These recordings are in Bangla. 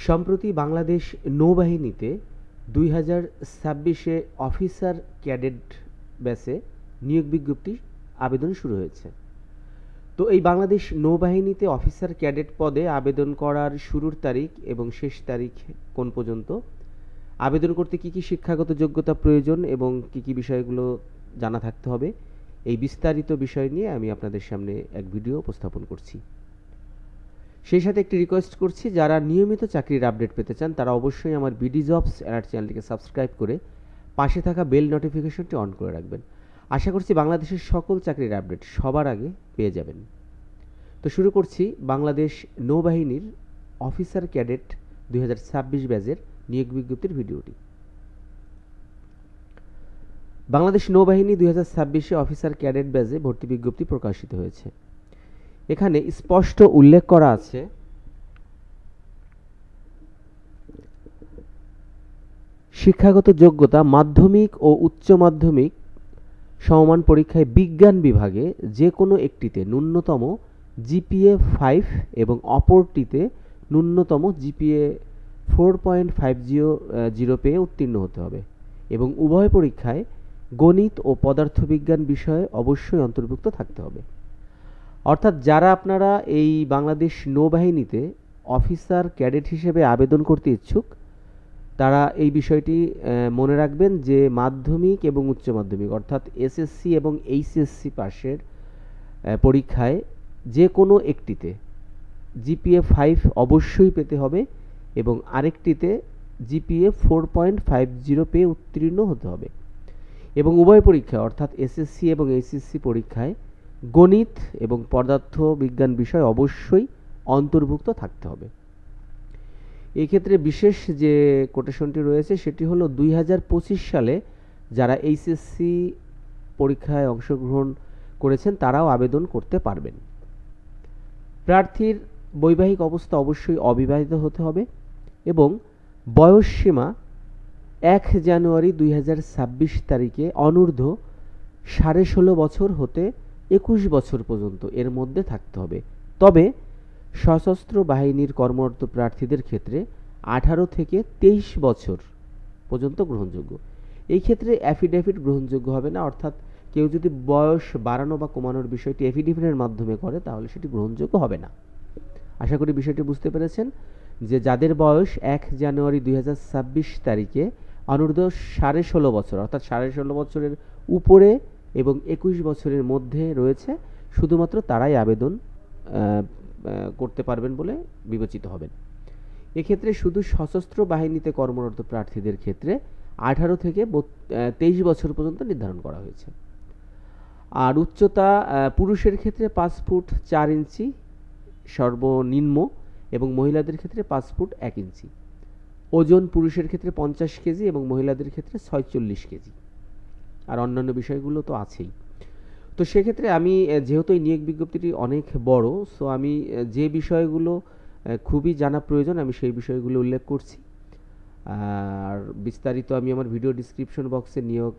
সম্প্রতি বাংলাদেশ নৌবাহিনীতে 2026-এ অফিসার ক্যাডেট ব্যাচে নিয়োগ বিজ্ঞপ্তি আবেদন শুরু হয়েছে। তো এই বাংলাদেশ নৌবাহিনীতে অফিসার ক্যাডেট পদে আবেদন করার শুরুর তারিখ এবং শেষ তারিখ কোন পর্যন্ত, আবেদন করতে কী কী শিক্ষাগত যোগ্যতা প্রয়োজন এবং কী কী বিষয়গুলো জানা থাকতে হবে, এই বিস্তারিত বিষয় নিয়ে আমি আপনাদের সামনে এক ভিডিও উপস্থাপন করছি। সেই সাথে একটি রিকোয়েস্ট করছি, যারা নিয়মিত চাকরির আপডেট পেতে চান তারা অবশ্যই আমার বিডি জবস অ্যালার্ট চ্যানেলটিকে সাবস্ক্রাইব করে পাশে থাকা বেল নোটিফিকেশনটি অন করে রাখবেন। আশা করছি বাংলাদেশের সকল চাকরির আপডেট সবার আগে পেয়ে যাবেন। তো শুরু করছি বাংলাদেশ নৌবাহিনীর অফিসার ক্যাডেট 2026 ব্যাচের নিয়োগ বিজ্ঞপ্তির ভিডিওটি। বাংলাদেশ নৌবাহিনী 2026-এ অফিসার ক্যাডেট ব্যাচে ভর্তি বিজ্ঞপ্তি প্রকাশিত হয়েছে। এখানে স্পষ্ট উল্লেখ করা আছে শিক্ষাগত যোগ্যতা মাধ্যমিক ও উচ্চ মাধ্যমিক সমমান পরীক্ষায় বিজ্ঞান বিভাগে যে কোনো একটিতে ন্যূনতম জিপিএ 5 এবং অপরটিতে ন্যূনতম জিপিএ 4.50 পেয়ে উত্তীর্ণ হতে হবে এবং উভয় পরীক্ষায় গণিত ও পদার্থবিজ্ঞান বিষয়ে অবশ্যই অন্তর্ভুক্ত থাকতে হবে। অর্থাৎ যারা আপনারা এই বাংলাদেশ নৌবাহিনীতে অফিসার ক্যাডেট হিসেবে আবেদন করতে ইচ্ছুক তারা এই বিষয়টি মনে রাখবেন যে মাধ্যমিক এবং উচ্চ মাধ্যমিক অর্থাৎ এসএসসি এবং এইচএসসি পাশের পরীক্ষায় যে কোনো একটিতে জিপিএ 5 অবশ্যই পেতে হবে এবং আরেকটিতে জিপিএ 4.50 পেয়ে উত্তীর্ণ হতে হবে এবং উভয় পরীক্ষা অর্থাৎ এসএসসি এবং এইচএসসি পরীক্ষায় গণিত এবং পদার্থ বিজ্ঞান বিষয় অবশ্যই অন্তর্ভুক্ত থাকতে হবে। এই ক্ষেত্রে বিশেষ যে কোটেশনটি রয়েছে সেটি হলো 2025 সালে যারা এইচএসসি পরীক্ষায় অংশগ্রহণ করেছেন তারাও আবেদন করতে পারবেন। প্রার্থীর বৈবাহিক অবস্থা অবশ্যই অবিবাহিত হতে হবে এবং বয়স সীমা 1 জানুয়ারি 2026 তারিখে অনূর্ধ্ব 16.5 বছর হতে 21 বছর পর্যন্ত এর মধ্যে থাকতে হবে। তবে সশস্ত্র বাহিনীর কর্মরত প্রার্থীদের ক্ষেত্রে 18 থেকে 23 বছর পর্যন্ত গ্রহণযোগ্য। এই ক্ষেত্রে অ্যাফিডেভিট গ্রহণযোগ্য হবে না, অর্থাৎ কেউ যদি বয়স বাড়ানো বা কমানোর বিষয়টি অ্যাফিডেভিটের মাধ্যমে করে তাহলে সেটি গ্রহণযোগ্য হবে না। আশা করি বিষয়টি বুঝতে পেরেছেন যে যাদের বয়স 1 জানুয়ারি 2026 তারিখে অনূর্ধ্ব 16.5 বছর অর্থাৎ 16.5 বছরের উপরে এবং 21 বছরের মধ্যে রয়েছে শুধুমাত্র তারাই আবেদন করতে পারবেন বলে বিবেচিত হবেন। এক্ষেত্রে শুধু সশস্ত্র বাহিনীতে কর্মরত প্রার্থীদের ক্ষেত্রে 18 থেকে 23 বছর পর্যন্ত নির্ধারণ করা হয়েছে। আর উচ্চতা পুরুষের ক্ষেত্রে 5 ফুট 4 ইঞ্চি সর্বনিম্ন এবং মহিলাদের ক্ষেত্রে 5 ফুট 1 ইঞ্চি। ওজন পুরুষের ক্ষেত্রে 50 কেজি এবং মহিলাদের ক্ষেত্রে 46 কেজি। আর অন্যান্য বিষয়গুলো তো আছেই। তো সেক্ষেত্রে আমি যেহেতু এই নিয়োগ বিজ্ঞপ্তিটি অনেক বড়, সো আমি যে বিষয়গুলো খুবই জানা প্রয়োজন আমি সেই বিষয়গুলো উল্লেখ করছি। আর বিস্তারিত আমি আমার ভিডিও ডিসক্রিপশন বক্সে নিয়োগ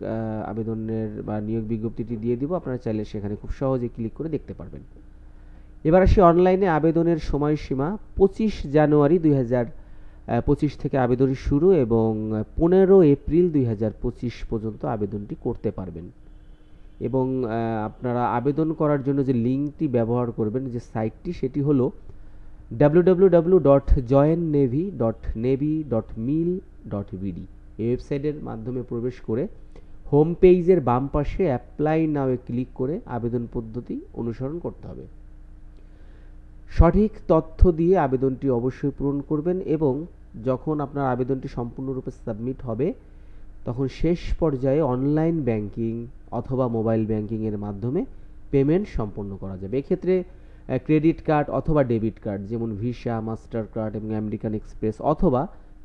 আবেদনের বা নিয়োগ বিজ্ঞপ্তিটি দিয়ে দিব, আপনারা চাইলে সেখানে খুব সহজে ক্লিক করে দেখতে পারবেন। এবার আসি অনলাইনে আবেদনের সময়সীমা 25 জানুয়ারি 2025 থেকে আবেদন শুরু এবং 15 এপ্রিল 2025 পর্যন্ত আবেদনটি করতে পারবেন এবং আপনারা আবেদন করার জন্য যে লিঙ্কটি ব্যবহার করবেন যে সাইটটি সেটি হলো www.joinnavy.navy.mil.bd। এই ওয়েবসাইটের মাধ্যমে প্রবেশ করে হোম পেজের বাম পাশে অ্যাপ্লাই নাও ক্লিক করে আবেদন পদ্ধতি অনুসরণ করতে হবে। সঠিক তথ্য দিয়ে আবেদনটি অবশ্যই পূরণ করবেন এবং যখন আপনার আবেদনটি সম্পূর্ণরূপে সাবমিট হবে তখন শেষ পর্যায়ে অনলাইন ব্যাংকিং অথবা মোবাইল ব্যাংকিংয়ের মাধ্যমে পেমেন্ট সম্পন্ন করা যাবে। এক্ষেত্রে ক্রেডিট কার্ড অথবা ডেবিট কার্ড যেমন ভিসা, মাস্টার কার্ড এবং আমেরিকান এক্সপ্রেস অথবা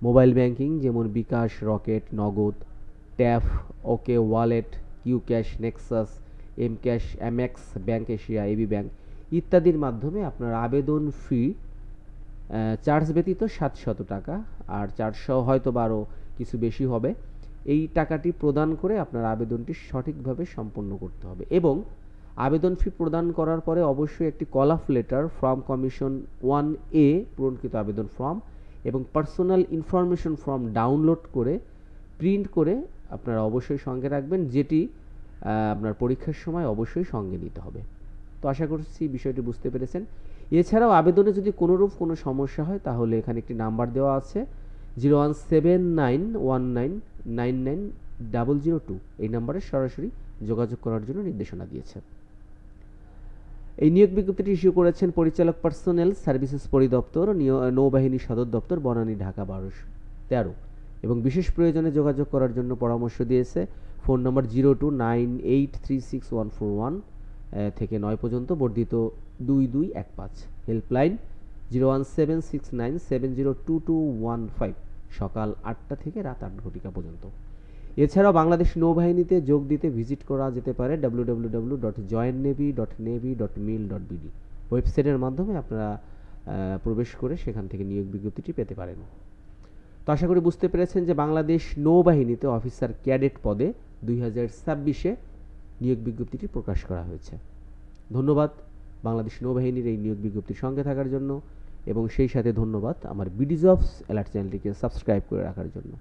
মোবাইল ব্যাংকিং যেমন bKash, Rocket, Nagad, Tap, OK Wallet, Q Cash, Nexus, M Cash, MX, Bank Asia, AB Bank ইত্যাদির মাধ্যমে আপনার আবেদন ফি চার্জ ব্যতীত 700 টাকা, আর 400 হয়তো আরও কিছু বেশি হবে, এই টাকাটি প্রদান করে আপনার আবেদনটি সঠিকভাবে সম্পন্ন করতে হবে এবং আবেদন ফি প্রদান করার পরে অবশ্যই একটি call of letter from commission 1A পূরণকৃত আবেদন ফর্ম এবং পার্সোনাল ইনফরমেশন ফর্ম ডাউনলোড করে প্রিন্ট করে আপনারা অবশ্যই সঙ্গে রাখবেন, যেটি আপনার পরীক্ষার সময় অবশ্যই সঙ্গে নিতে হবে। তো আশা করছি বিষয়টি বুঝতে পেরেছেন। এছাড়াও আবেদনে যদি কোনোরূপ কোনো সমস্যা হয় তাহলে এখানে একটি নাম্বার দেওয়া আছে 01791999902, এই নাম্বারে সরাসরি যোগাযোগ করার জন্য নির্দেশনা দিয়েছে। এই নিয়োগ বিজ্ঞপ্তিটি ইস্যু করেছেন পরিচালক পার্সোনেল সার্ভিসেস পরিদপ্তর, নৌবাহিনী সদর দপ্তর, বনানী, ঢাকা 1213, এবং বিশেষ প্রয়োজনে যোগাযোগ করার জন্য পরামর্শ দিয়েছে ফোন নম্বর 0298361141 থেকে 9 পর্যন্ত, বর্ধিত 2215, হেল্পলাইন 01769702215, সকাল 8টা থেকে রাত 8 পর্যন্ত। এছাড়াও বাংলাদেশ নৌবাহিনীতে যোগ দিতে ভিজিট করা যেতে পারে www.joinnavy.navy.mil.bd ওয়েবসাইটের মাধ্যমে আপনারা প্রবেশ করে সেখান থেকে নিয়োগ বিজ্ঞপ্তিটি পেতে পারেন। তো আশা করি বুঝতে পেরেছেন যে বাংলাদেশ নৌবাহিনীতে অফিসার ক্যাডেট পদে 2026-এ নিয়োগ বিজ্ঞপ্তিটি প্রকাশ করা হয়েছে। ধন্যবাদ বাংলাদেশ নৌবাহিনীর এই নিয়োগ বিজ্ঞপ্তির সঙ্গে থাকার জন্য, এবং সেই সাথে ধন্যবাদ আমার বিডি জবস অ্যালার্ট চ্যানেলটিকে সাবস্ক্রাইব করে রাখার জন্য।